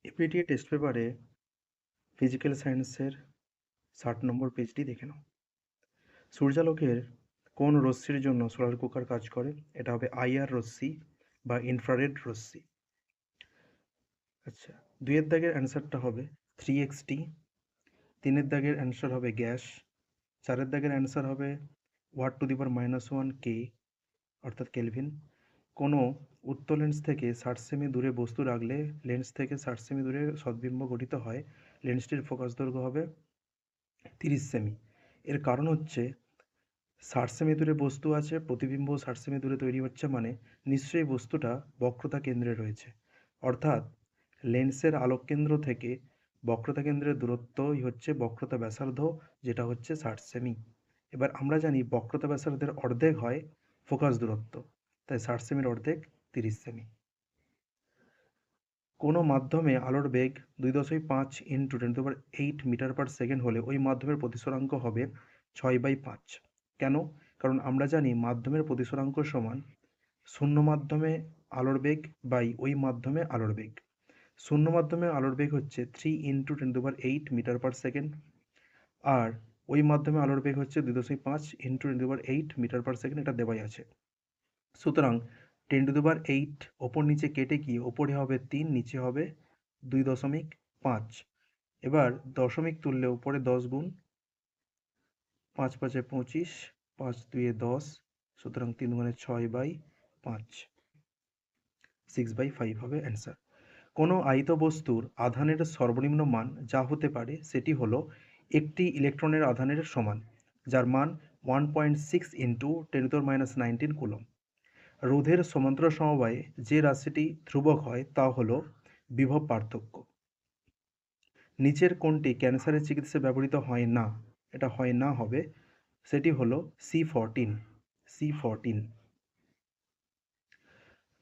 এপিটিএ test পেপারে physical সায়েন্সের 60 নম্বর পেজটি দেখে নাও। সূর্যালোকের কোন রশ্মির জন্য সোলার কুকার কাজ করে? এটা হবে আইআর রশ্মি বা ইনফ্রারেড রশ্মি। আচ্ছা, 2 এর দাগের অ্যান্সারটা হবে 3xt, 3 এর দাগের অ্যান্সার হবে গ্যাস, 4 এর দাগের অ্যান্সার হবে Watt⁻⁻1 কে অর্থাৎ কেলভিন। কোনো উত্তল লেন্স থেকে 60 সেমি দূরে বস্তু রাখলে লেন্স থেকে 60 সেমি দূরে সদ্বিম্ব গঠিত হয়। লেন্সটির ফোকাস দৈর্ঘ্য হবে 30 সেমি। এর কারণ হচ্ছে 60 সেমি দূরে বস্তু আছে, প্রতিবিম্ব 60 সেমি দূরে তৈরি হচ্ছে, মানে নিশ্চয়ই বস্তুটা বক্রতা কেন্দ্রে রয়েছে। অর্থাৎ লেন্সের আলোককেন্দ্র থেকে বক্রতা কেন্দ্রের দূরত্বই হচ্ছে বক্রতা ব্যাসার্ধ, যেটা হচ্ছে 60 সেমি। এবার আমরা জানি বক্রতা ব্যাসার্ধের অর্ধেক হয় ফোকাস দূরত্ব, তাই 60 সেমির অর্ধেক 30 সেমি। কোনো মাধ্যমে আলোর বেগ 2.5 ইন্টু 10⁸ মিটার পার সেকেন্ড হলে ওই মাধ্যমের প্রতিসরাঙ্ক হবে 6/5। কেন? কারণ আমরা জানি মাধ্যমের প্রতিসরাঙ্ক সমান শূন্য মাধ্যমে আলোর বেগ বাই ওই মাধ্যমে আলোর বেগ। শূন্য মাধ্যমে আলোর বেগ হচ্ছে 3 ইন্টু 10⁸ মিটার পার সেকেন্ড, আর ওই মাধ্যমে আলোর বেগ হচ্ছে 2.5 ইন্টু 10⁸ মিটার পার সেকেন্ড, এটা দেওয়াই আছে। সুতরাং 10⁸ ওপর নিচে কেটে গিয়ে ওপরে হবে 3, নিচে হবে 2.5। এবার দশমিক তুললে উপরে 10 গুণ, 5 5 25, 5 2 10, সুতরাং 3 গুণে 6/5, 6/5 হবে অ্যান্সার। কোনো আয়িত বস্তুর আধানের সর্বনিম্ন মান যা হতে পারে সেটি হলো একটি ইলেকট্রনের আধানের সমান, যার মান 1.6 ইন্টু 10⁻19 কুলম। রোধের সমান্তরাল সমবায়ে যে রাশিটি ধ্রুবক হয় তা হলো বিভব পার্থক্য। নিচের কোনটি ক্যান্সারের চিকিৎসায় ব্যবহৃত হয় না? এটা হয় না হবে, সেটি হলো C14।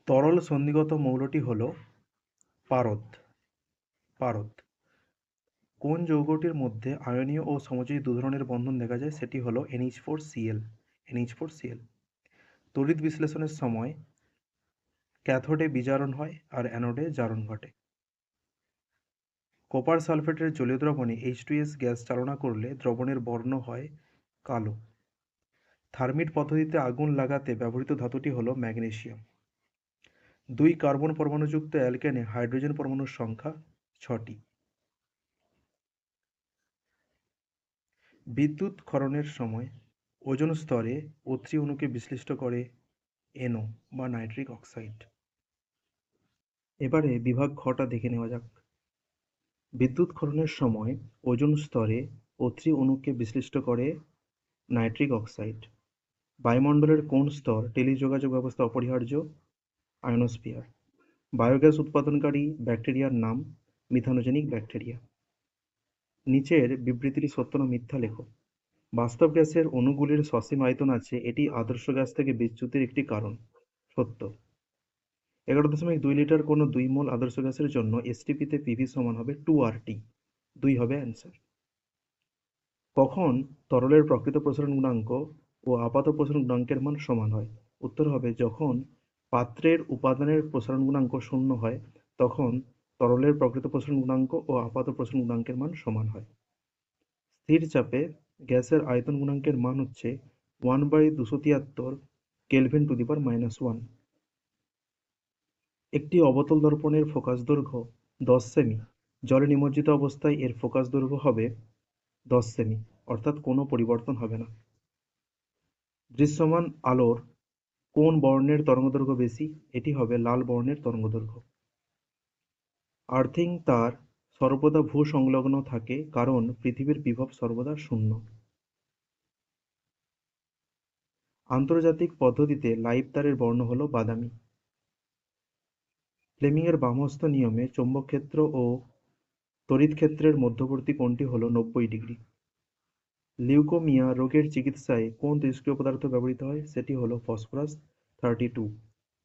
তরল সন্নিগত মৌলটি হলো পারদ। কোন যৌগটির মধ্যে আয়নীয় ও সমযোজী দু ধরনের বন্ধন দেখা যায়? সেটি হলো NH4Cl। তড়িৎ বিশ্লেষণের সময় ক্যাথোডে বিজারণ হয় আর অ্যানোডে জারণ ঘটে। কপার সালফেটের জলীয় দ্রবণে H2S গ্যাস চালনা করলে দ্রবণের বর্ণ হয় কালো। থার্মিট পদ্ধতিতে আগুন লাগাতে ব্যবহৃত ধাতুটি হলো ম্যাগনেসিয়াম। 2 কার্বন পরমাণুযুক্ত অ্যালকেনে হাইড্রোজেন পরমাণুর সংখ্যা 6টি। বিদ্যুৎ ক্ষরণের সময় ওজোন স্তরে O3 অণুকে বিশ্লিষ্ট করে NO বা নাইট্রিক অক্সাইড। এবারে বিভাগ ঘটা দেখে নেওয়া যাক। বিদ্যুৎ ক্ষরণের সময় ওজোন স্তরে O3 অণুকে বিশ্লিষ্ট করে নাইট্রিক অক্সাইড। বায়ুমণ্ডলের কোন স্তর টেলিযোগাযোগ ব্যবস্থা অপরিহার্য? আয়নোস্ফিয়ার। বায়োগ্যাস উৎপাদনকারী ব্যাকটেরিয়ার নাম মিথানোজেনিক ব্যাকটেরিয়া। নিচের বিবৃতিটি সত্য না মিথ্যা লেখো। বাস্তব গ্যাসের অণুগুলির সসীম আয়তন আছে, এটি আদর্শ গ্যাস থেকে বিচ্যুতির একটি কারণ। সত্য। 11.2 লিটার কোনো 2 মোল আদর্শ গ্যাসের জন্য এসটিপিতে পিভি সমান হবে 2RT। 2 হবে অ্যান্সার। কখন তরলের প্রকৃত প্রসারণ গুণাঙ্ক ও আপাত প্রসারণ গুণাঙ্কের মান সমান হয়? উত্তর হবে যখন পাত্রের উপাদানের প্রসারণ গুণাঙ্ক 0 হয়, তখন তরলের প্রকৃত প্রসারণ গুণাঙ্ক ও আপাত প্রসারণ গুণাঙ্কের মান সমান হয়। স্থির চাপে গ্যাসের আয়তন গুণাঙ্কের মান হচ্ছে 1/273 Kelvin⁻⁻1। একটি অবতল দর্পণের ফোকাস দৈর্ঘ্য 10 সেমি। জলে নিমজ্জিত অবস্থায় এর ফোকাস দৈর্ঘ্য হবে 10 সেমি, অর্থাৎ কোনো পরিবর্তন হবে না। দৃশ্যমান আলোর কোন বর্ণের তরঙ্গদৈর্ঘ্য বেশি? এটি হবে লাল বর্ণের তরঙ্গদৈর্ঘ্য। আর্থিং তার সর্বদা ভূ-সংলগ্ন থাকে কারণ পৃথিবীর বিভব সর্বদা শূন্য। আন্তর্জাতিক পদ্ধতিতে লাইভ তারের বর্ণ হলো বাদামি। ফ্লেমিংয়ের বামহস্ত নিয়মে চৌম্বক ক্ষেত্র ও তড়িৎ ক্ষেত্রের মধ্যবর্তী কোণটি হলো 90 ডিগ্রি। লিউকোমিয়া রোগের চিকিৎসায় কোন তেজস্ক্রিয় পদার্থ ব্যবহৃত হয়? সেটি হলো ফসফরাস 32,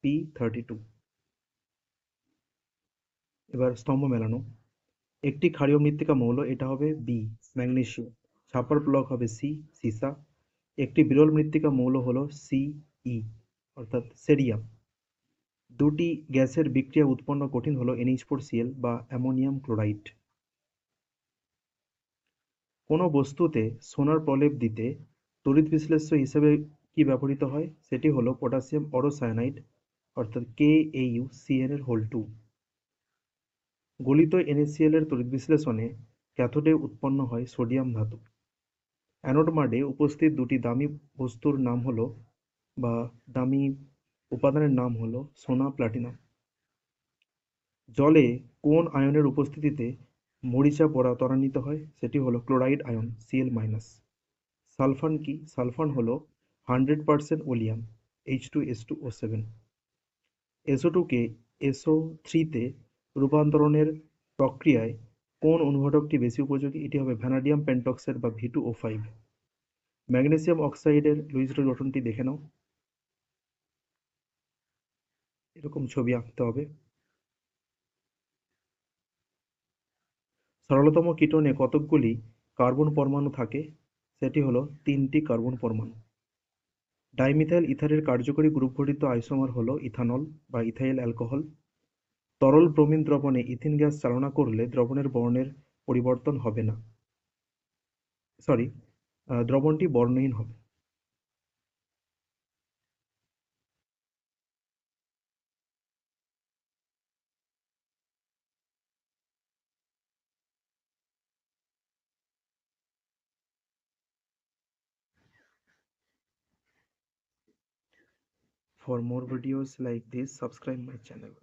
P32। এবার স্তম্ভ মেলানো। একটি ক্ষারীয় মৃত্তিকা মৌল, এটা হবে বি, ম্যাগনেসিয়াম। ছাপার ব্লক হবে সি, সীসা। একটি বিরল মৃত্তিকা মৌল হলো সিই, অর্থাৎ সেরিয়াম। দুটি গ্যাসের বিক্রিয়া উৎপন্ন কঠিন হল NH4Cl বা অ্যামোনিয়াম ক্লোরাইড। কোনো বস্তুতে সোনার প্রলেপ দিতে তড়িৎ বিশ্লেষ্য হিসেবে কি ব্যবহৃত হয়? সেটি হলো পটাশিয়াম অরোসায়ানাইড অর্থাৎ KaUCl2। গলিত NaCl এর তড়িৎ বিশ্লেষণে ক্যাথোডে উৎপন্ন হয় সোডিয়াম ধাতু। অ্যানোড মাডে উপস্থিত দুটি দামি বস্তুর নাম হলো বা দামি উপাদানের নাম হলো সোনা, প্লাটিনাম। জলে কোন আয়নের উপস্থিতিতে মরিচা পোড়া ত্বরান্বিত হয়? সেটি হলো ক্লোরাইড আয়ন Cl-। সালফান কি? সালফান হলো 100% ওলিয়াম H2S2O7। SO2 কে SO3 তে রূপান্তরণের প্রক্রিয়ায় কোন অনুঘটকটি বেশি উপযোগী? এটি হবে ভ্যানাডিয়াম পেন্টক্সাইড বা V2O5। ম্যাগনেসিয়াম অক্সাইডের লুইস রয় গঠনটি দেখে নাও। এরকম ছবি আঁকতে হবে। সরলতম কিটোনে কতকগুলি কার্বন পরমাণু থাকে? সেটি হলো 3টি কার্বন পরমাণু। ডাইমিথাইল ইথারের কার্যকরী গ্রুপ গঠিত আইসোমার হলো ইথানল বা ইথাইল অ্যালকোহল। তরল ব্রোমিন দ্রবণে ইথিন গ্যাস চালনা করলে দ্রবণের বর্ণের পরিবর্তন হবে না, সরি, দ্রবণটি বর্ণহীন হবে। For more videos like this, subscribe my channel.